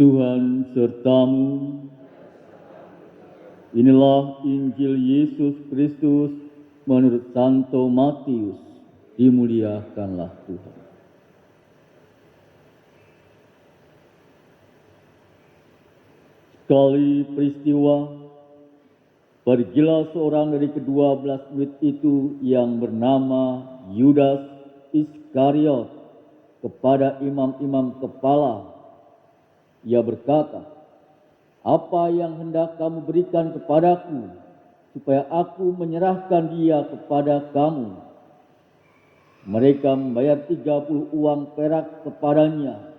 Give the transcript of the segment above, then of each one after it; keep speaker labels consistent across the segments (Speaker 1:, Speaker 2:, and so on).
Speaker 1: Tuhan sertamu. Inilah Injil Yesus Kristus menurut Santo Matius. Dimuliakanlah Tuhan. Sekali peristiwa, pergilah seorang dari ke-12 murid itu yang bernama Yudas Iskariot kepada imam-imam kepala. Ia berkata, "Apa yang hendak kamu berikan kepadaku, supaya aku menyerahkan dia kepada kamu?" Mereka membayar 30 uang perak kepadanya,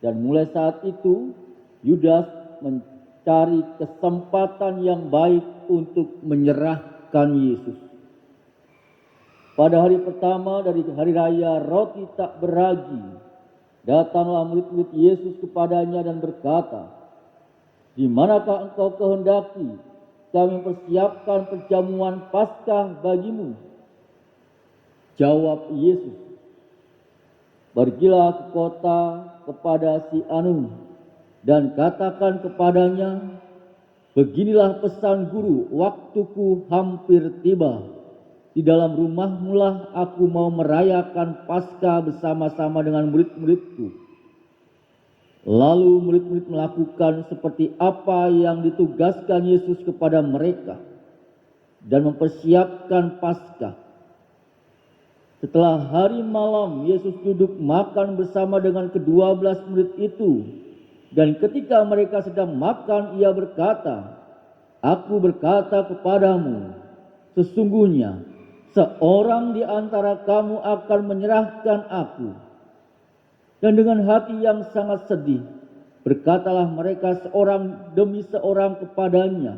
Speaker 1: dan mulai saat itu Yudas mencari kesempatan yang baik untuk menyerahkan Yesus. Pada hari pertama dari hari raya roti tak beragi, datanglah murid-murid Yesus kepadanya dan berkata, "Di manakah engkau kehendaki kami mempersiapkan perjamuan Paskah bagimu?" Jawab Yesus, "Pergilah ke kota kepada si anu dan katakan kepadanya, beginilah pesan guru, waktuku hampir tiba. Di dalam rumahmu lah aku mau merayakan Paskah bersama-sama dengan murid-muridku." Lalu murid-murid melakukan seperti apa yang ditugaskan Yesus kepada mereka dan mempersiapkan Paskah. Setelah hari malam, Yesus duduk makan bersama dengan ke-12 murid itu. Dan ketika mereka sedang makan, ia berkata, "Aku berkata kepadamu, sesungguhnya seorang di antara kamu akan menyerahkan aku." Dan dengan hati yang sangat sedih, berkatalah mereka seorang demi seorang kepadanya,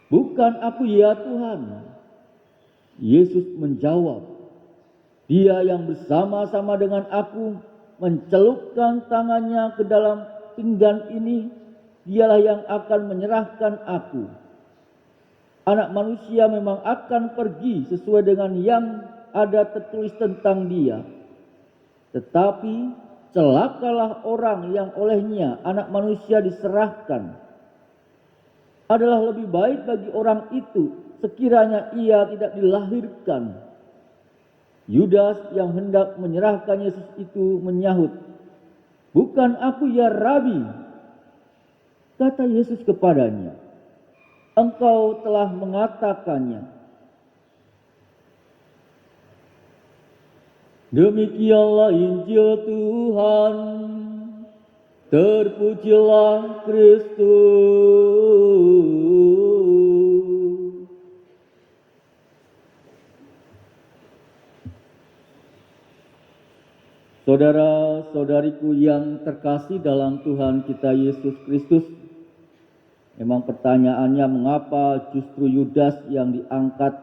Speaker 1: "Bukan aku ya Tuhan." Yesus menjawab, "Dia yang bersama-sama dengan aku mencelupkan tangannya ke dalam pinggan ini, dialah yang akan menyerahkan aku. Anak manusia memang akan pergi sesuai dengan yang ada tertulis tentang dia. Tetapi celakalah orang yang olehnya anak manusia diserahkan. Adalah lebih baik bagi orang itu sekiranya ia tidak dilahirkan." Yudas yang hendak menyerahkan Yesus itu menyahut, "Bukan aku ya Rabi." Kata Yesus kepadanya, "Engkau telah mengatakannya." Demikianlah Injil Tuhan. Terpujilah Kristus. Saudara-saudariku yang terkasih dalam Tuhan kita Yesus Kristus, memang pertanyaannya mengapa justru Yudas yang diangkat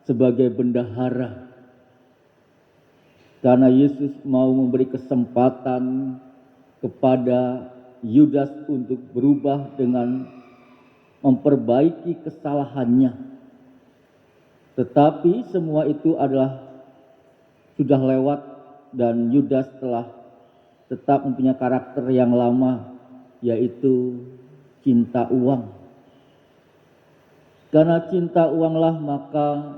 Speaker 1: sebagai bendahara? Karena Yesus mau memberi kesempatan kepada Yudas untuk berubah dengan memperbaiki kesalahannya. Tetapi semua itu adalah sudah lewat dan Yudas telah tetap mempunyai karakter yang lama, yaitu cinta uang. Karena cinta uanglah maka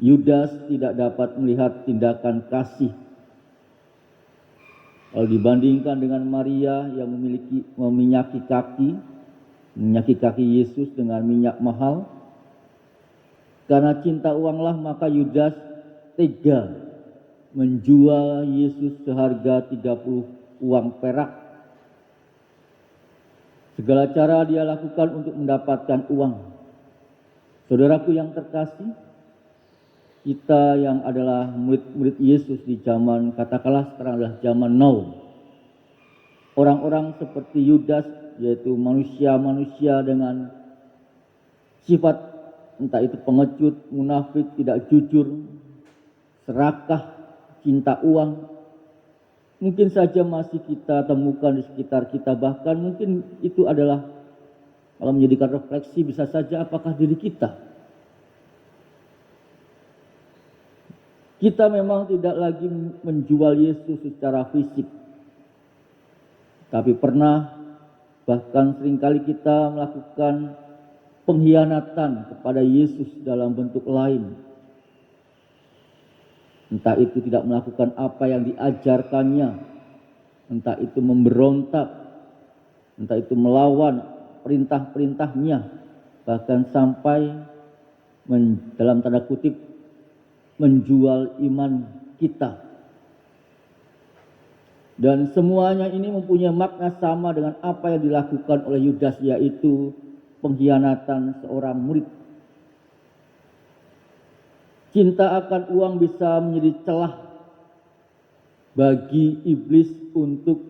Speaker 1: Yudas tidak dapat melihat tindakan kasih. Kalau dibandingkan dengan Maria yang meminyaki kaki Yesus dengan minyak mahal, karena cinta uanglah maka Yudas tega menjual Yesus seharga 30 uang perak. Segala cara dia lakukan untuk mendapatkan uang. Saudaraku yang terkasih, kita yang adalah murid-murid Yesus di zaman, katakanlah sekarang adalah zaman now. Orang-orang seperti Yudas, yaitu manusia-manusia dengan sifat entah itu pengecut, munafik, tidak jujur, serakah, cinta uang, mungkin saja masih kita temukan di sekitar kita. Bahkan mungkin itu adalah, kalau menjadikan refleksi, bisa saja apakah diri kita. Kita memang tidak lagi menjual Yesus secara fisik. Tapi pernah, bahkan seringkali kita melakukan pengkhianatan kepada Yesus dalam bentuk lain. Entah itu tidak melakukan apa yang diajarkannya, entah itu memberontak, entah itu melawan perintah-perintahnya, bahkan sampai dalam tanda kutip menjual iman kita. Dan semuanya ini mempunyai makna sama dengan apa yang dilakukan oleh Yudas, yaitu pengkhianatan seorang murid. Cinta akan uang bisa menjadi celah bagi iblis untuk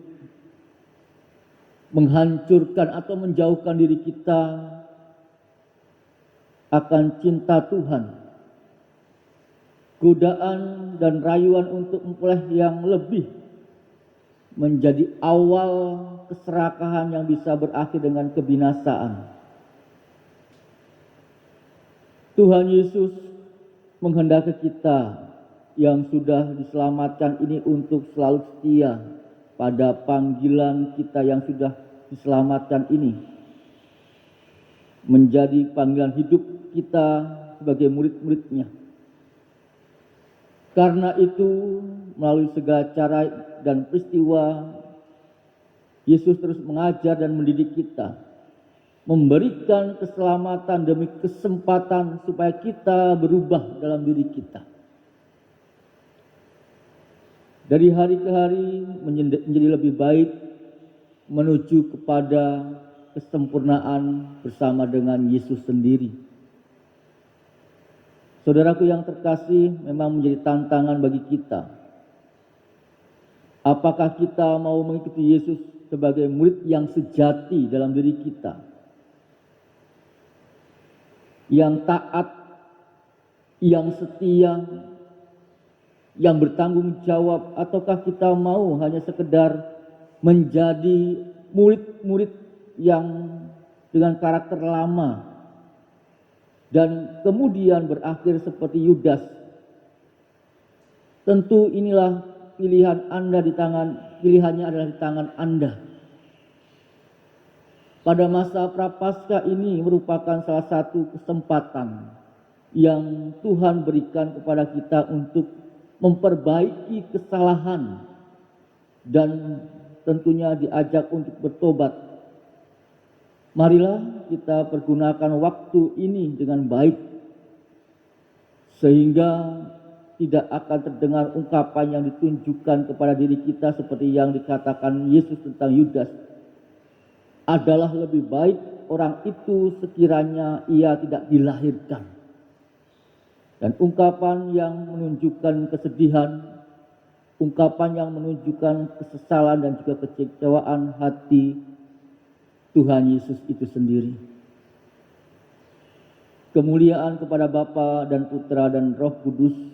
Speaker 1: menghancurkan atau menjauhkan diri kita akan cinta Tuhan. Godaan dan rayuan untuk memperoleh yang lebih menjadi awal keserakahan yang bisa berakhir dengan kebinasaan. Tuhan Yesus menghendaki kita yang sudah diselamatkan ini untuk selalu setia pada panggilan kita yang sudah diselamatkan ini, menjadi panggilan hidup kita sebagai murid-muridnya. Karena itu, melalui segala cara dan peristiwa, Yesus terus mengajar dan mendidik kita, memberikan keselamatan demi kesempatan supaya kita berubah dalam diri kita. Dari hari ke hari menjadi lebih baik, menuju kepada kesempurnaan bersama dengan Yesus sendiri. Saudaraku yang terkasih, memang menjadi tantangan bagi kita. Apakah kita mau mengikuti Yesus sebagai murid yang sejati dalam diri kita, yang taat, yang setia, yang bertanggung jawab, ataukah kita mau hanya sekedar menjadi murid-murid yang dengan karakter lama dan kemudian berakhir seperti Yudas? Tentu inilah pilihannya adalah di tangan Anda. Pada masa Prapaskah ini merupakan salah satu kesempatan yang Tuhan berikan kepada kita untuk memperbaiki kesalahan dan tentunya diajak untuk bertobat. Marilah kita pergunakan waktu ini dengan baik, sehingga tidak akan terdengar ungkapan yang ditunjukkan kepada diri kita seperti yang dikatakan Yesus tentang Yudas. Adalah lebih baik orang itu sekiranya ia tidak dilahirkan. Dan ungkapan yang menunjukkan kesedihan, ungkapan yang menunjukkan kesesalan dan juga kekecewaan hati Tuhan Yesus itu sendiri. Kemuliaan kepada Bapa dan Putra dan Roh Kudus